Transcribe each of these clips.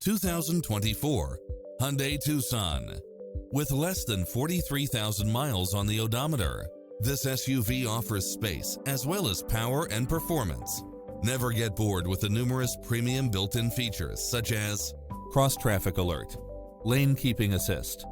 2024 Hyundai Tucson. With less than 43,000 miles on the odometer, this SUV offers space as well as power and performance. Never get bored with the numerous premium built-in features such as cross-traffic alert, lane keeping assist,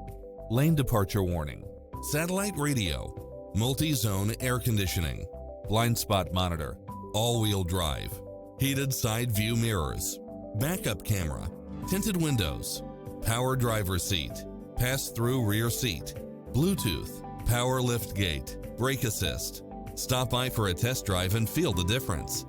lane departure warning, satellite radio, multi-zone air conditioning, blind spot monitor, all-wheel drive, heated side view mirrors, backup camera, tinted windows, power driver's seat, pass-through rear seat, Bluetooth, power liftgate, brake assist. Stop by for a test drive and feel the difference.